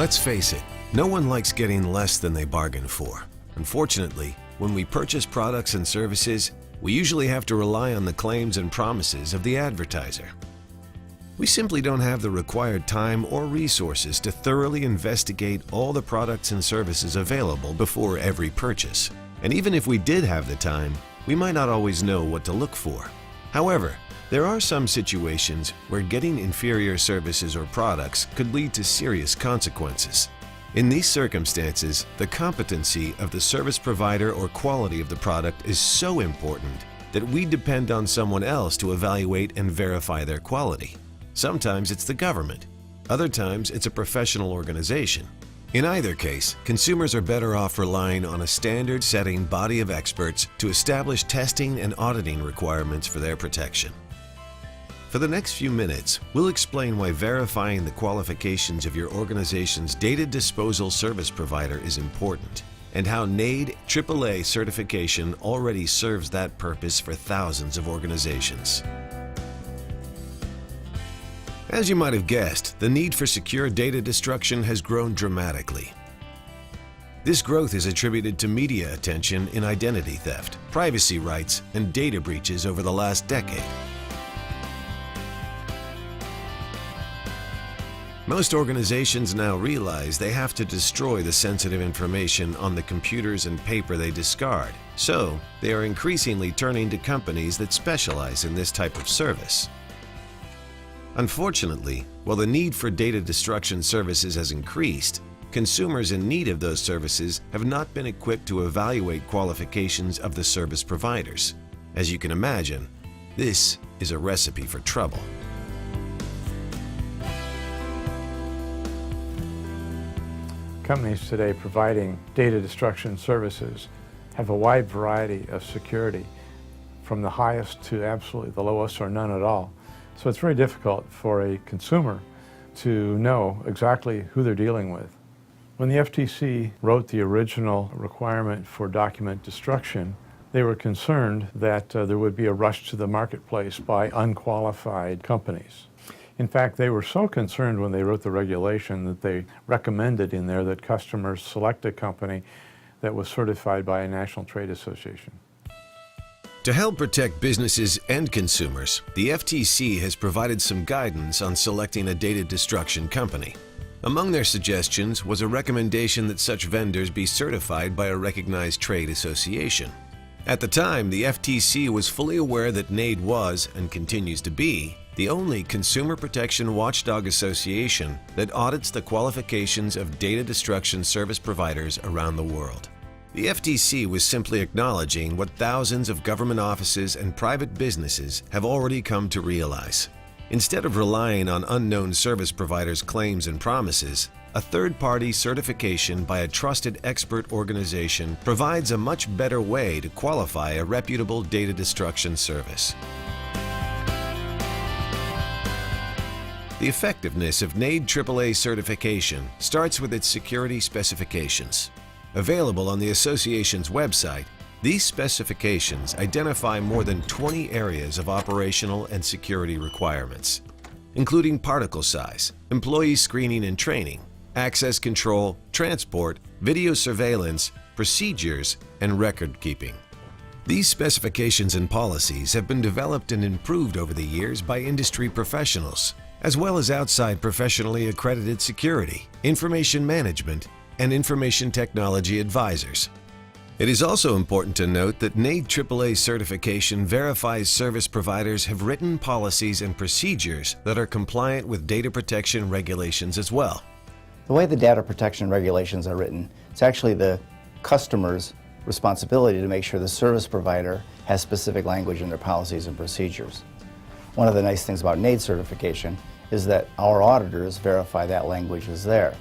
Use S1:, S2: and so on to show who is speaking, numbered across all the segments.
S1: Let's face it, no one likes getting less than they bargained for. Unfortunately, when we purchase products and services, we usually have to rely on the claims and promises of the advertiser. We simply don't have the required time or resources to thoroughly investigate all the products and services available before every purchase. And even if we did have the time, we might not always know what to look for. However, there are some situations where getting inferior services or products could lead to serious consequences. In these circumstances, the competency of the service provider or quality of the product is so important that we depend on someone else to evaluate and verify their quality. Sometimes it's the government, other times it's a professional organization. In either case, consumers are better off relying on a standard-setting body of experts to establish testing and auditing requirements for their protection. For the next few minutes, we'll explain why verifying the qualifications of your organization's data disposal service provider is important, and how NAID AAA certification already serves that purpose for thousands of organizations. As you might have guessed, the need for secure data destruction has grown dramatically. This growth is attributed to media attention in identity theft, privacy rights, and data breaches over the last decade. Most organizations now realize they have to destroy the sensitive information on the computers and paper they discard, so they are increasingly turning to companies that specialize in this type of service. Unfortunately, while the need for data destruction services has increased, consumers in need of those services have not been equipped to evaluate qualifications of the service providers. As you can imagine, this is a recipe for trouble.
S2: Companies today providing data destruction services have a wide variety of security, from the highest to absolutely the lowest or none at all. So it's very difficult for a consumer to know exactly who they're dealing with. When the FTC wrote the original requirement for document destruction, they were concerned that there would be a rush to the marketplace by unqualified companies. In fact, they were so concerned when they wrote the regulation that they recommended in there that customers select a company that was certified by a national trade association.
S1: To help protect businesses and consumers, the FTC has provided some guidance on selecting a data destruction company. Among their suggestions was a recommendation that such vendors be certified by a recognized trade association. At the time, the FTC was fully aware that NAID was, and continues to be, the only consumer protection watchdog association that audits the qualifications of data destruction service providers around the world. The FTC was simply acknowledging what thousands of government offices and private businesses have already come to realize. Instead of relying on unknown service providers' claims and promises, a third-party certification by a trusted expert organization provides a much better way to qualify a reputable data destruction service. The effectiveness of NAID AAA certification starts with its security specifications. Available on the association's website, these specifications identify more than 20 areas of operational and security requirements, including particle size, employee screening and training, access control, transport, video surveillance, procedures, and record keeping. These specifications and policies have been developed and improved over the years by industry professionals, as well as outside professionally accredited security, information management, and information technology advisors. It is also important to note that NAID AAA certification verifies service providers have written policies and procedures that are compliant with data protection regulations as well.
S3: The way the data protection regulations are written, it's actually the customer's responsibility to make sure the service provider has specific language in their policies and procedures. One of the nice things about NAID certification is that our auditors verify that language is there.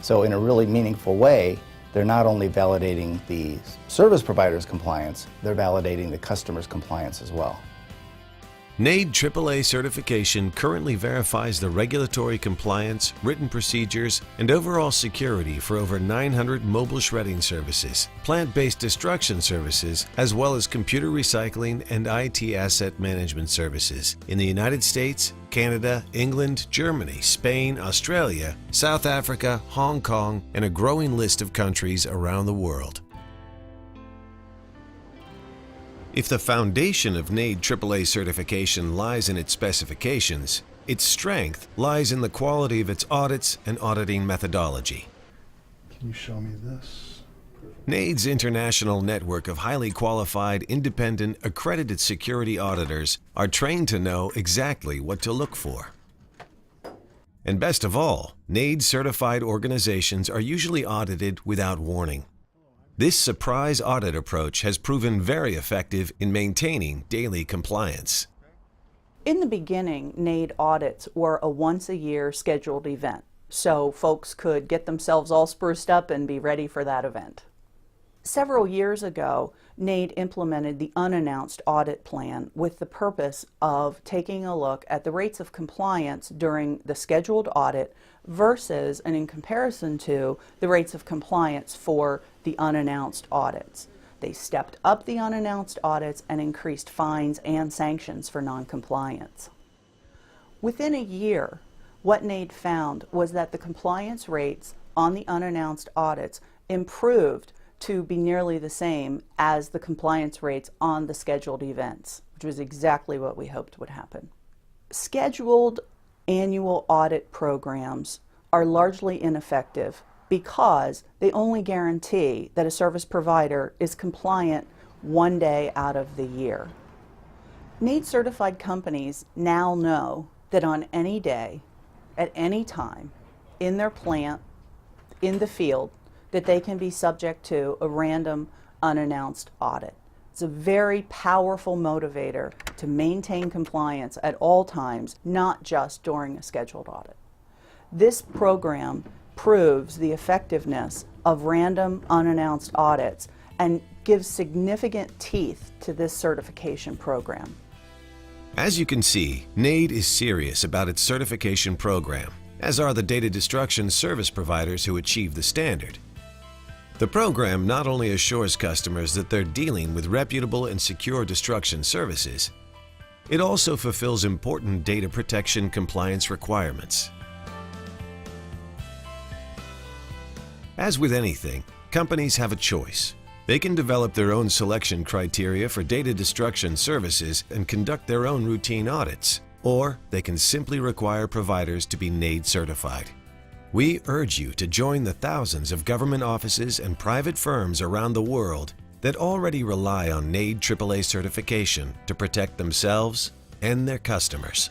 S3: So in a really meaningful way, they're not only validating the service provider's compliance, they're validating the customer's compliance as well.
S1: NAID AAA certification currently verifies the regulatory compliance, written procedures, and overall security for over 900 mobile shredding services, plant-based destruction services, as well as computer recycling and IT asset management services in the United States, Canada, England, Germany, Spain, Australia, South Africa, Hong Kong, and a growing list of countries around the world. If the foundation of NAID AAA certification lies in its specifications, its strength lies in the quality of its audits and auditing methodology.
S4: Can you show me this?
S1: NAID's international network of highly qualified, independent, accredited security auditors are trained to know exactly what to look for. And best of all, NAID certified organizations are usually audited without warning. This surprise audit approach has proven very effective in maintaining daily compliance.
S5: In the beginning, NAID audits were a once-a-year scheduled event, so folks could get themselves all spruced up and be ready for that event. Several years ago, NAID implemented the unannounced audit plan with the purpose of taking a look at the rates of compliance during the scheduled audit versus and in comparison to the rates of compliance for the unannounced audits. They stepped up the unannounced audits and increased fines and sanctions for noncompliance. Within a year, what NAID found was that the compliance rates on the unannounced audits improved to be nearly the same as the compliance rates on the scheduled events, which was exactly what we hoped would happen. Scheduled annual audit programs are largely ineffective because they only guarantee that a service provider is compliant one day out of the year. NAID certified companies now know that on any day, at any time, in their plant, in the field, that they can be subject to a random unannounced audit. It's a very powerful motivator to maintain compliance at all times, not just during a scheduled audit. This program proves the effectiveness of random unannounced audits and gives significant teeth to this certification program.
S1: As you can see, NAID is serious about its certification program, as are the data destruction service providers who achieve the standard. The program not only assures customers that they're dealing with reputable and secure destruction services, it also fulfills important data protection compliance requirements. As with anything, companies have a choice. They can develop their own selection criteria for data destruction services and conduct their own routine audits, or they can simply require providers to be NAID certified. We urge you to join the thousands of government offices and private firms around the world that already rely on NAID AAA certification to protect themselves and their customers.